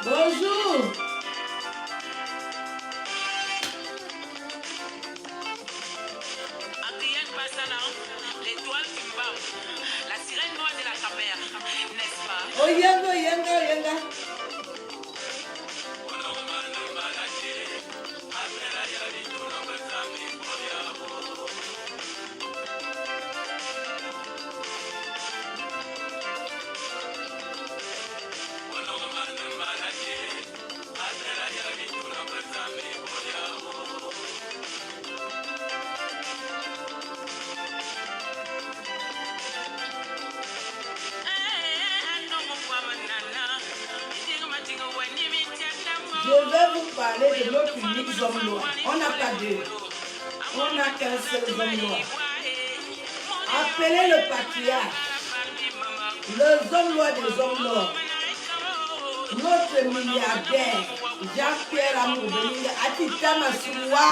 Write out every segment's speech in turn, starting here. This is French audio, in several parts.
Bonjour. L'étoile qui bat, la sirène noire de la caméra, n'est-ce pas? Oh, yenga, yenga, yenga. Je vais vous parler de notre unique homme noir. On n'a pas deux. On n'a qu'un seul homme noir. Appelez le patriarche. Le homme noir des hommes noirs. Notre milliardaire, Jean-Pierre Amour-Belinga, Atita Massoua.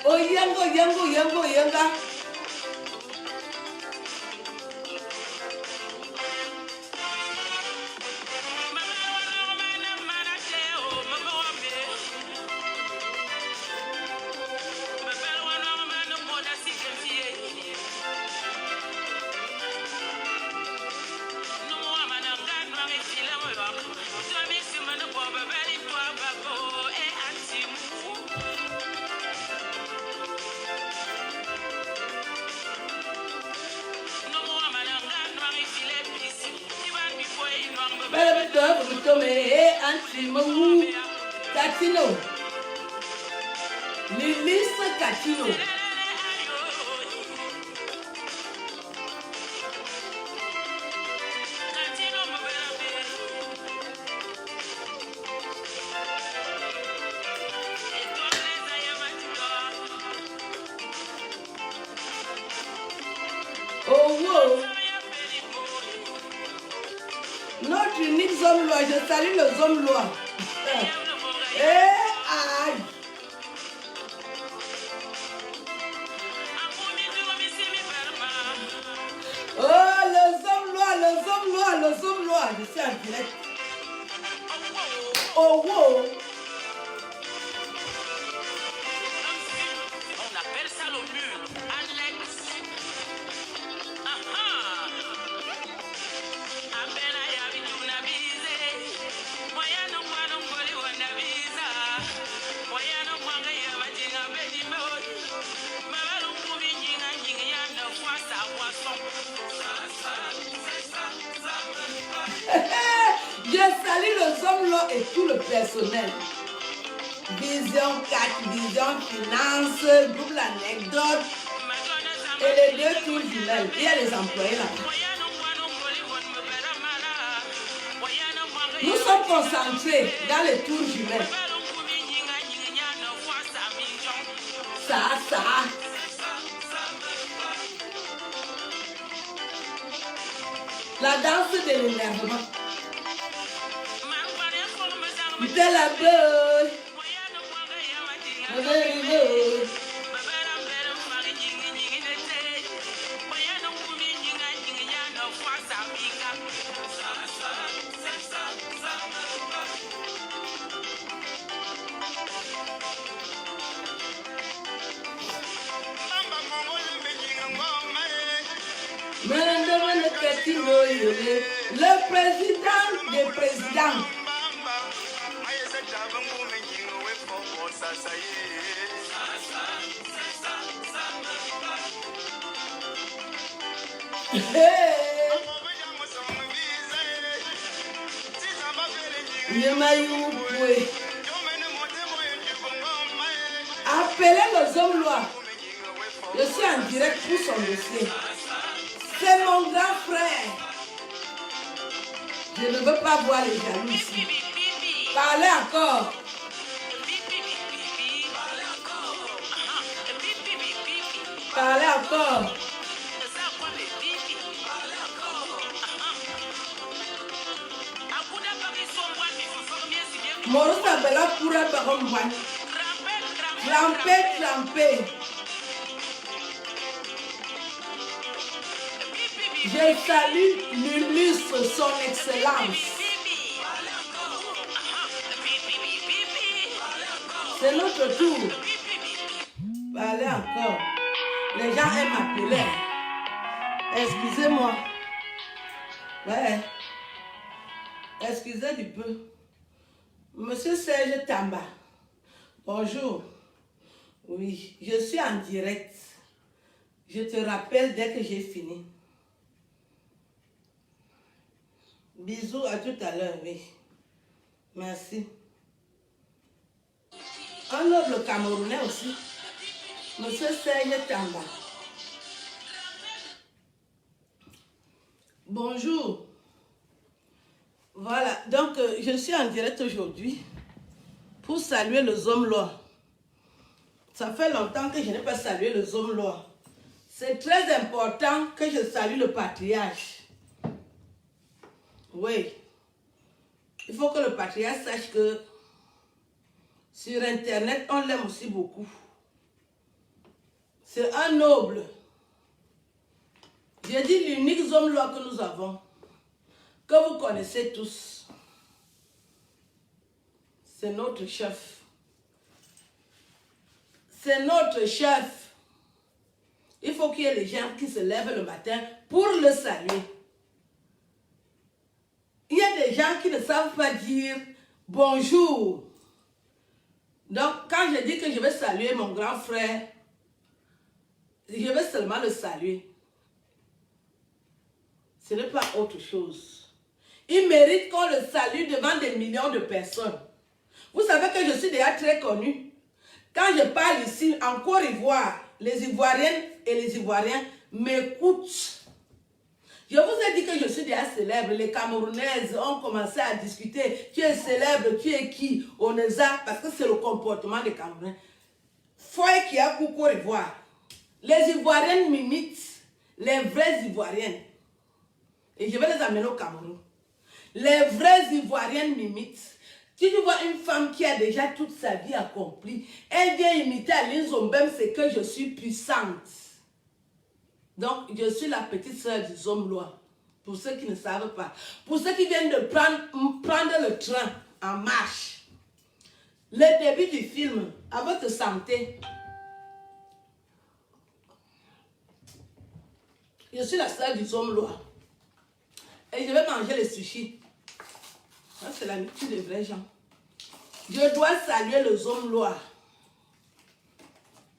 Oh, yango, yango, yango, yanga. Catino. Ministre Catino. Oh wow. Notre unique homme loi, je salue les hommes loi. Aïe. Oh, les hommes lois, les hommes lois, les hommes lois. Je suis en direct. Oh, wow. On appelle ça le mur. Alex. Je salue les hommes là et tout le personnel. Vision 4, Vision Finance, double anecdote et les deux tours jumelles. Il y a les employés là. Nous sommes concentrés dans les tours jumelles. Ça. La danse de l'énervement. De la beuh. Le président des présidents. Appelez les hommes lois. Je suis en direct pour son dossier. C'est mon grand frère. Je ne veux pas voir les jaloux ici. Parlez encore. Parlez encore. Morusa bela pura par un moine. Trempé. Je salue l'illustre son excellence. C'est notre tour. Parlez encore. Les gens aiment m'appeler. Excusez-moi. Ouais. Excusez du peu. Monsieur Serge Tamba. Bonjour. Oui, je suis en direct. Je te rappelle dès que j'ai fini. Bisous, à tout à l'heure, oui. Merci. Un noble Camerounais aussi. Monsieur Serge Tamba. Bonjour. Voilà, donc je suis en direct aujourd'hui pour saluer les hommes lois. Ça fait longtemps que je n'ai pas salué les hommes lois. C'est très important que je salue le patriarche. Oui. Il faut que le patriarche sache que sur Internet, on l'aime aussi beaucoup. C'est un noble. J'ai dit l'unique homme loi que nous avons, que vous connaissez tous. C'est notre chef. C'est notre chef. Il faut qu'il y ait les gens qui se lèvent le matin pour le saluer. Il y a des gens qui ne savent pas dire bonjour. Donc, quand je dis que je vais saluer mon grand frère, je vais seulement le saluer. Ce n'est pas autre chose. Il mérite qu'on le salue devant des millions de personnes. Vous savez que je suis déjà très connue. Quand je parle ici, en Côte d'Ivoire, les Ivoiriennes et les Ivoiriens m'écoutent. Je vous ai dit que je suis déjà célèbre. Les Camerounaises ont commencé à discuter. Tu es célèbre, tu es qui? On est ça, parce que c'est le comportement des Camerounais. Foy qui a pour Côte d'Ivoire. Les Ivoiriennes m'imitent, les vraies Ivoiriennes. Et je vais les amener au Cameroun. Les vraies Ivoiriennes m'imitent. Si tu vois une femme qui a déjà toute sa vie accomplie, elle vient imiter Aline Zombem, c'est que je suis puissante. Donc, je suis la petite sœur du homme loi. Pour ceux qui ne savent pas. Pour ceux qui viennent de prendre le train en marche. Le début du film, à votre santé. Je suis la sœur du homme loi. Et je vais manger les sushis. Ça, c'est l'habitude des vrais gens. Je dois saluer les hommes lois.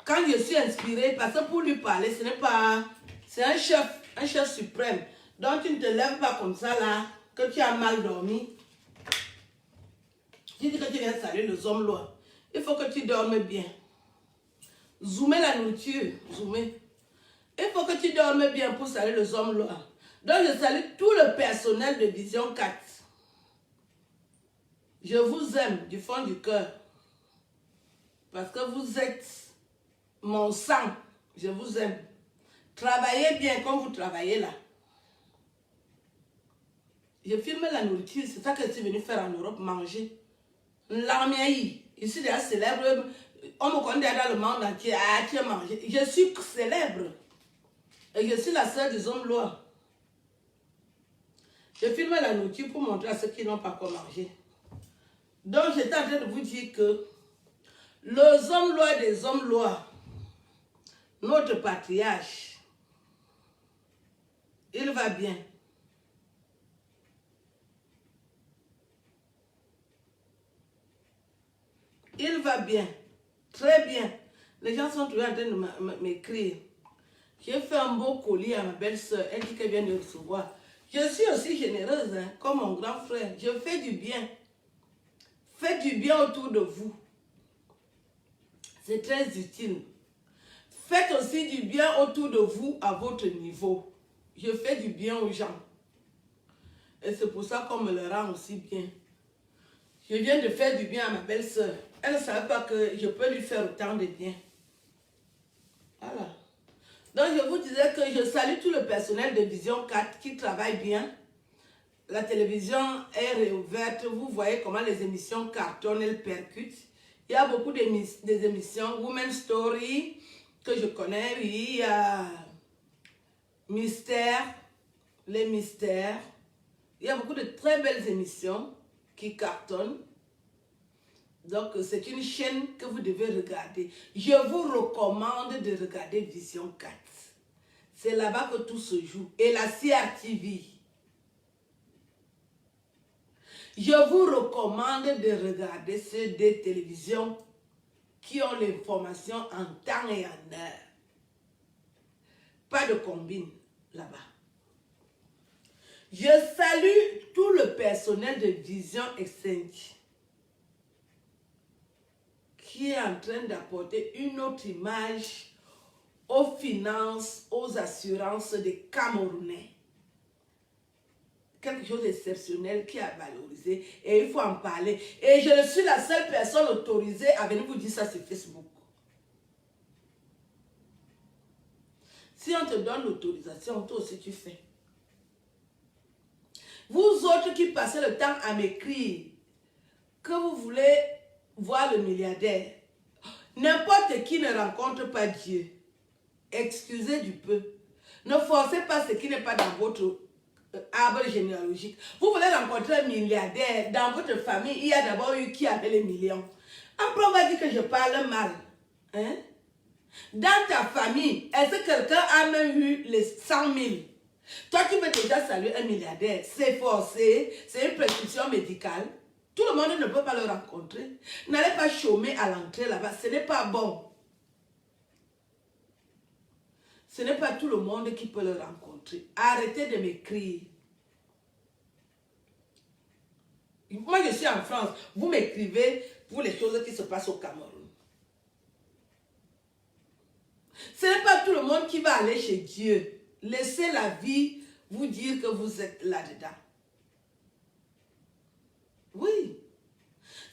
Quand je suis inspirée, parce que pour lui parler, ce n'est pas... C'est un chef suprême. Donc tu ne te lèves pas comme ça là, que tu as mal dormi. Je dis que tu viens saluer les hommes lois. Il faut que tu dormes bien. Zoomer la nourriture, zoomer. Il faut que tu dormes bien pour saluer les hommes lois. Donc je salue tout le personnel de Vision 4. Je vous aime du fond du cœur. Parce que vous êtes mon sang. Je vous aime. Travaillez bien comme vous travaillez là. Je filme la nourriture. C'est ça que je suis venu faire en Europe, manger. L'armée, ici déjà célèbre. On me connaît dans le monde entier. Ah, tu as mangé. Je suis célèbre. Et je suis la sœur des hommes lois. Je filme la nourriture pour montrer à ceux qui n'ont pas quoi manger. Donc, j'étais en train de vous dire que les hommes lois des hommes lois, notre patriarche, il va bien. Il va bien. Très bien. Les gens sont toujours en train de m'écrire. J'ai fait un beau colis à ma belle-sœur. Elle dit qu'elle vient de recevoir. Je suis aussi généreuse, hein, comme mon grand frère. Je fais du bien. Faites du bien autour de vous. C'est très utile. Faites aussi du bien autour de vous à votre niveau. Je fais du bien aux gens. Et c'est pour ça qu'on me le rend aussi bien. Je viens de faire du bien à ma belle-sœur. Elle ne savait pas que je peux lui faire autant de bien. Voilà. Donc, je vous disais que je salue tout le personnel de Vision 4 qui travaille bien. La télévision est réouverte. Vous voyez comment les émissions cartonnent, elles percutent. Il y a beaucoup des émissions. Women's Story, que je connais. Oui, il y a Mystère, les mystères. Il y a beaucoup de très belles émissions qui cartonnent. Donc, c'est une chaîne que vous devez regarder. Je vous recommande de regarder Vision 4. C'est là-bas que tout se joue. Et la CRTV. Je vous recommande de regarder ceux des télévisions qui ont l'information en temps et en heure. Pas de combine là-bas. Je salue tout le personnel de Vision Exchange qui est en train d'apporter une autre image aux finances, aux assurances des Camerounais. Quelque chose d'exceptionnel qui a valorisé et il faut en parler. Et je suis la seule personne autorisée à venir vous dire ça sur Facebook. Si on te donne l'autorisation, toi aussi tu fais. Vous autres qui passez le temps à m'écrire que vous voulez voir le milliardaire, n'importe qui ne rencontre pas Dieu. Excusez du peu. Ne forcez pas ce qui n'est pas dans votre arbre généalogique. Vous voulez rencontrer un milliardaire, dans votre famille, il y a d'abord eu qui avait les millions. Après, on va dire que je parle mal. Hein? Dans ta famille, est-ce que quelqu'un a même eu les 100 000? Toi, tu veux déjà saluer un milliardaire. C'est forcé, c'est une prescription médicale. Tout le monde ne peut pas le rencontrer. N'allez pas chômer à l'entrée là-bas, ce n'est pas bon. Ce n'est pas tout le monde qui peut le rencontrer. Arrêtez de m'écrire. Moi, je suis en France. Vous m'écrivez pour les choses qui se passent au Cameroun. Ce n'est pas tout le monde qui va aller chez Dieu. Laissez la vie vous dire que vous êtes là-dedans. Oui.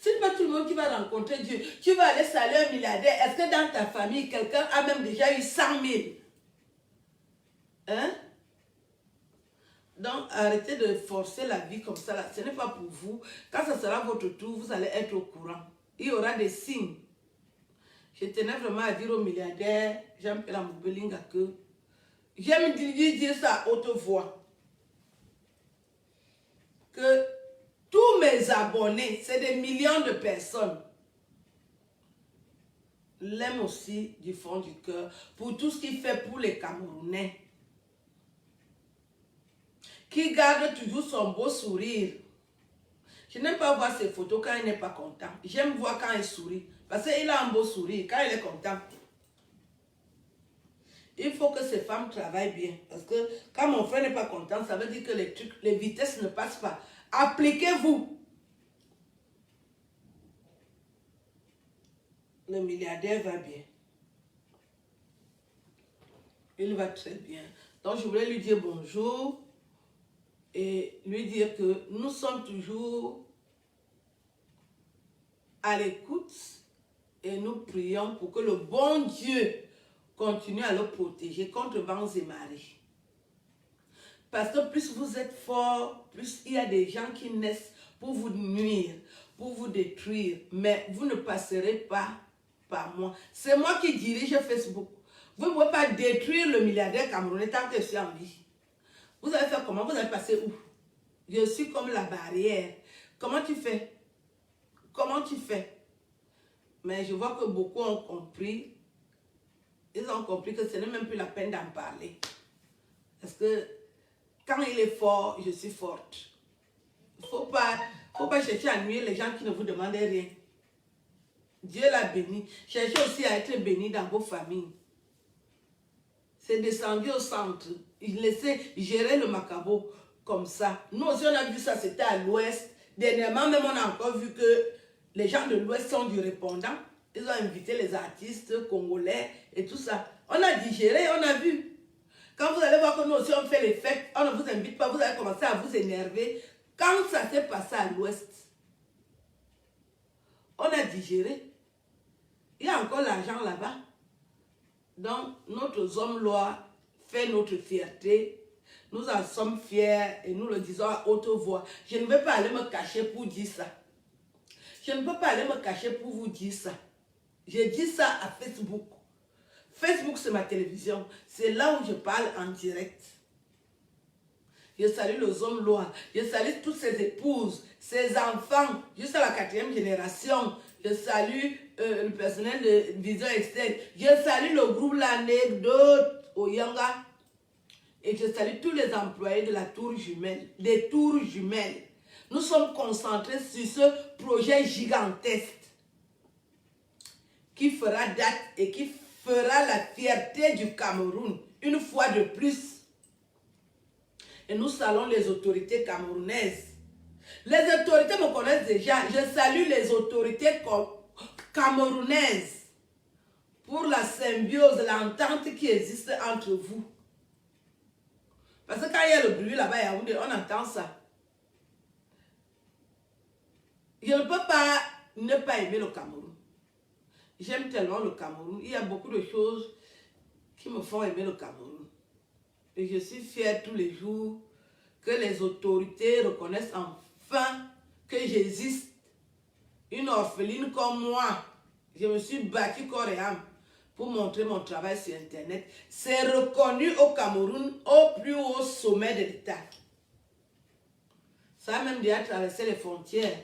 Ce n'est pas tout le monde qui va rencontrer Dieu. Tu vas aller saluer un milliardaire. Est-ce que dans ta famille, quelqu'un a même déjà eu 100 000? Hein? Donc, arrêtez de forcer la vie comme ça. Là. Ce n'est pas pour vous. Quand ce sera votre tour, vous allez être au courant. Il y aura des signes. Je tenais vraiment à dire aux milliardaires, Jean-Pierre Moubelinga, que j'aime dire ça à haute voix. Que tous mes abonnés, c'est des millions de personnes, l'aiment aussi du fond du cœur pour tout ce qu'il fait pour les Camerounais. Qui garde toujours son beau sourire. Je n'aime pas voir ses photos quand il n'est pas content. J'aime voir quand il sourit. Parce qu'il a un beau sourire quand il est content. Il faut que ces femmes travaillent bien. Parce que quand mon frère n'est pas content, ça veut dire que les vitesses ne passent pas. Appliquez-vous. Le milliardaire va bien. Il va très bien. Donc je voulais lui dire bonjour. Et lui dire que nous sommes toujours à l'écoute et nous prions pour que le bon Dieu continue à le protéger contre vents et marées. Parce que plus vous êtes fort, plus il y a des gens qui naissent pour vous nuire, pour vous détruire. Mais vous ne passerez pas par moi. C'est moi qui dirige Facebook. Vous ne pouvez pas détruire le milliardaire camerounais tant que je suis en vie. Vous allez faire comment? Vous allez passer où? Je suis comme la barrière. Comment tu fais? Comment tu fais? Mais je vois que beaucoup ont compris. Ils ont compris que ce n'est même plus la peine d'en parler. Parce que quand il est fort, je suis forte. Il ne faut pas chercher à nuire les gens qui ne vous demandent rien. Dieu l'a béni. Cherchez aussi à être béni dans vos familles. C'est descendu au centre. Il laissait gérer le Macabo comme ça. Nous aussi, on a vu ça, c'était à l'ouest. Dernièrement, même, on a encore vu que les gens de l'ouest sont du répondant. Ils ont invité les artistes congolais et tout ça. On a digéré, on a vu. Quand vous allez voir que nous aussi, on fait les fêtes, on ne vous invite pas, vous allez commencer à vous énerver. Quand ça s'est passé à l'ouest, On a digéré. Il y a encore l'argent là-bas. Donc, notre homme loi fait notre fierté. Nous en sommes fiers et nous le disons à haute voix. Je ne vais pas aller me cacher pour dire ça. Je ne peux pas aller me cacher pour vous dire ça. J'ai dit ça à Facebook. Facebook, c'est ma télévision. C'est là où je parle en direct. Je salue les hommes lois. Je salue toutes ses épouses, ses enfants, jusqu'à la 4e génération. Je salue le personnel de Vision Externe. Je salue le groupe L'Anecdote au Yanga. Et je salue tous les employés de la tour jumelle, des tours jumelles. Nous sommes concentrés sur ce projet gigantesque qui fera date et qui fera la fierté du Cameroun une fois de plus. Et nous saluons les autorités camerounaises. Les autorités me connaissent déjà. Je salue les autorités camerounaises pour la symbiose, l'entente qui existe entre vous. Parce que quand il y a le bruit là-bas, on entend ça. Je ne peux pas ne pas aimer le Cameroun. J'aime tellement le Cameroun. Il y a beaucoup de choses qui me font aimer le Cameroun. Et je suis fière tous les jours que les autorités reconnaissent enfin que j'existe. Une orpheline comme moi. Je me suis battue corps et âme pour montrer mon travail sur Internet. C'est reconnu au Cameroun au plus haut sommet de l'État. Ça a même déjà traversé les frontières.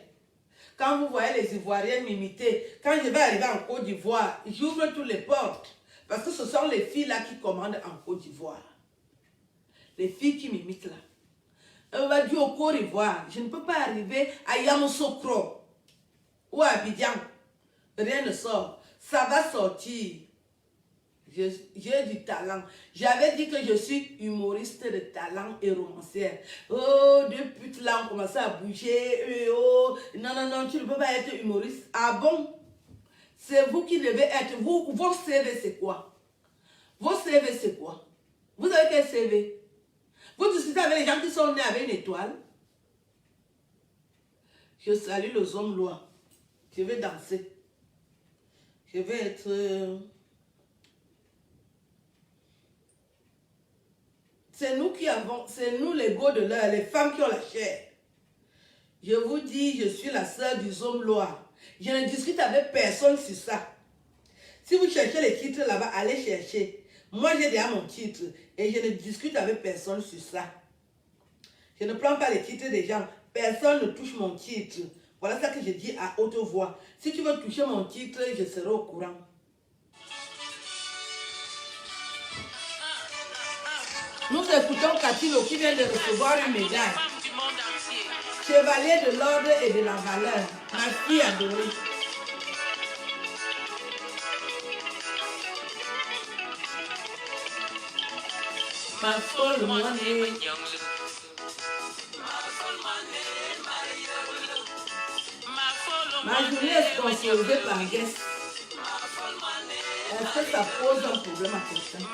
Quand vous voyez les Ivoiriens m'imiter, quand je vais arriver en Côte d'Ivoire, j'ouvre toutes les portes. Parce que ce sont les filles là qui commandent en Côte d'Ivoire. Les filles qui m'imitent là. On va dire au Côte d'Ivoire, je ne peux pas arriver à Yamoussoukro ou à Abidjan. Rien ne sort. Ça va sortir. J'ai du talent. J'avais dit que je suis humoriste de talent et romancière. Oh, deux putes là ont commencé à bouger. Oh, non, tu ne peux pas être humoriste. Ah bon? C'est vous qui devez être. Vous, vos CV, c'est quoi? Vos CV, c'est quoi? Vous avez quel CV? Vous discutez avec les gens qui sont nés avec une étoile. Je salue les hommes lois. Je vais danser. Je vais être... C'est nous qui avons, c'est nous les go de l'heure, les femmes qui ont la chair. Je vous dis, je suis la sœur du homme Loire. Je ne discute avec personne sur ça. Si vous cherchez les titres là-bas, allez chercher. Moi, j'ai déjà mon titre et je ne discute avec personne sur ça. Je ne prends pas les titres des gens. Personne ne touche mon titre. Voilà ça que je dis à haute voix. Si tu veux toucher mon titre, je serai au courant. Nous écoutons Katilo qui vient de recevoir une médaille. Chevalier de l'ordre et de la valeur. Ma fille adorée. Ma folle monnaie. Ma journée est sponsorisée par Guess. Est-ce que ça pose un problème à quelqu'un?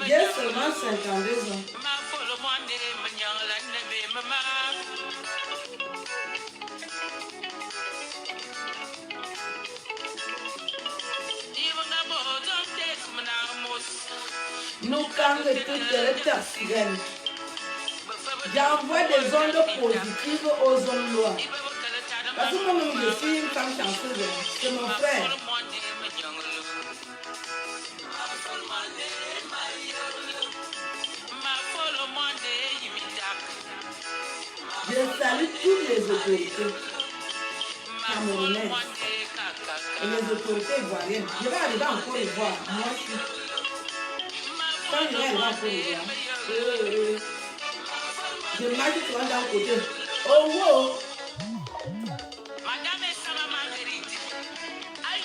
J'ai seulement 52 ans. Nous, quand je te dirai sirène, j'envoie des ondes positives aux ondes lois. Parce que moi-même, je suis une femme chanceuse. C'est mon frère. Je salue toutes les autorités camerounaises et les autorités ivoiriennes. Je vais arriver en Côte d'Ivoire. Moi, je suis. Quand je vais arriver en Côte d'Ivoire, je marche souvent d'un côté. Oh, wow! Madame et Sama Marguerite. Aïe!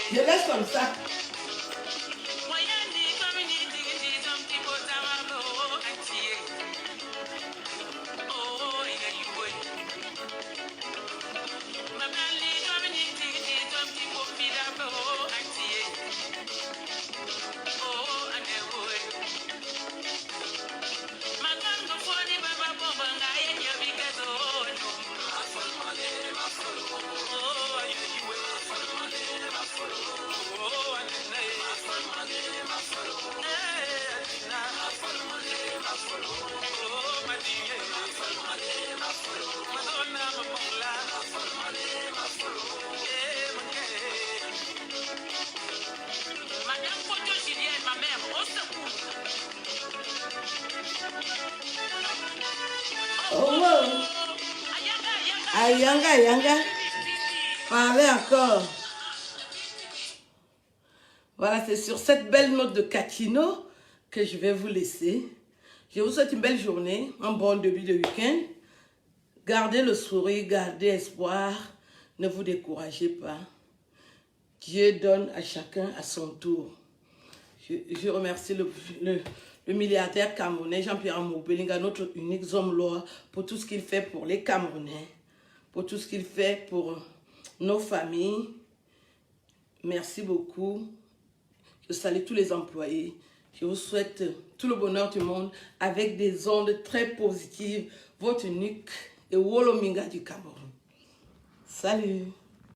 Je laisse comme ça. Oh, wow. Ayanga, Ayanga. Parlez encore. Voilà, c'est sur cette belle note de Catino que je vais vous laisser. Je vous souhaite une belle journée, un bon début de week-end. Gardez le sourire, gardez espoir. Ne vous découragez pas. Dieu donne à chacun à son tour. Je remercie le milliardaire camerounais Jean-Pierre Amour-Belinga, notre unique homme loi, pour tout ce qu'il fait pour les Camerounais, pour tout ce qu'il fait pour nos familles. Merci beaucoup. Je salue tous les employés. Je vous souhaite tout le bonheur du monde avec des ondes très positives. Votre unique et Wolominga du Cameroun. Salut!